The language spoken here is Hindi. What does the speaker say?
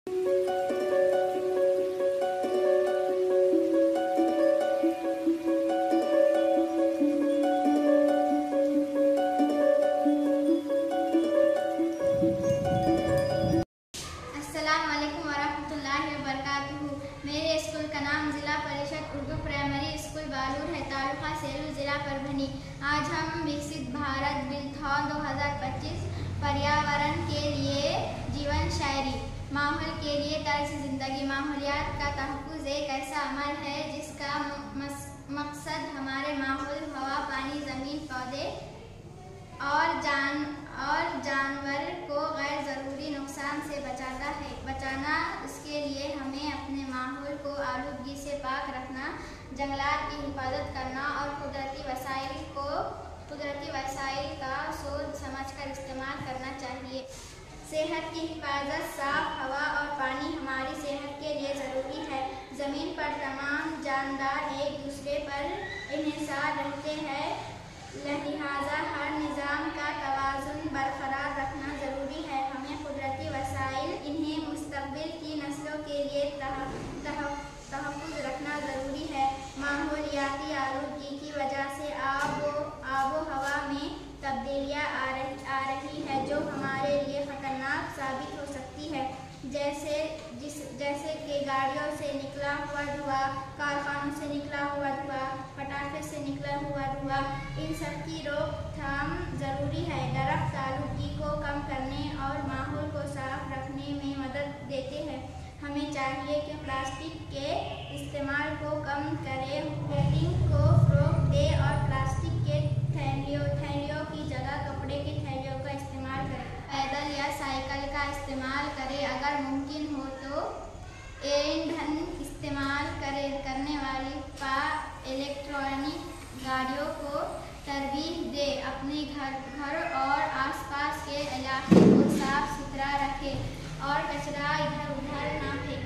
अस्सलामुअलैकुम वरहमतुल्लाहि वबरकातुहू। मेरे स्कूल का नाम जिला परिषद उर्दू प्राइमरी स्कूल बालूर है, तालुका सेलू, जिला परभनी। आज हम विकसित भारत बिल्थॉन 2025 पर्यावरण के लिए जीवन शैली, माहौल के लिए तर्ज जिंदगी। माहौलियात का तहफ़्फ़ुज़ एक ऐसा अमल है जिसका मकसद हमारे माहौल, हवा, पानी, ज़मीन, पौधे और जानवर को गैर ज़रूरी नुकसान से बचाना। इसके लिए हमें अपने माहौल को आलूदगी से पाक रखना, जंगलात की हिफाजत करना और कुदरती वसाइल का सोच समझकर इस्तेमाल करना चाहिए। सेहत की हिफाजत, साफ हवा और पानी हमारी सेहत के लिए ज़रूरी है। ज़मीन पर तमाम जानदार एक दूसरे पर इन्हिसार रहते हैं, लिहाजा हर निज़ाम का तवाज़ुन बरकरार रखना ज़रूरी है। हमें कुदरती वसाइल, इन्हें मुस्तक़बिल की नस्लों के लिए तहफ़्फ़ुज़ रखना ज़रूरी है। माहौलियाती आलूदगी की वजह से आबो हवा में तब्दीलियाँ आ रही है जो हमारे लिए ख़तरनाक साबित हो सकती है, जैसे कि गाड़ियों से निकला हुआ धुआं, कारखानों से निकला हुआ धुआं, पटाखे से निकला हुआ धुआं। इन सब की रोकथाम ज़रूरी है। दरख्त आलूदगी को कम करने और माहौल को साफ रखने में मदद देते हैं। हमें चाहिए कि प्लास्टिक के इस्तेमाल को कम करें, पॉलिथीन को फ़रोग़ दें और प्लास्टिक के थैलियों की जगह कपड़े की थैलियों का इस्तेमाल करें। पैदल या साइकिल का इस्तेमाल करें। अगर मुमकिन हो तो ईंधन इस्तेमाल करने वाली इलेक्ट्रॉनिक गाड़ियों को तरजीह दें। अपने घर और आसपास के इलाके को साफ सुथरा रखें और कचरा इधर उधर ना फेंकें।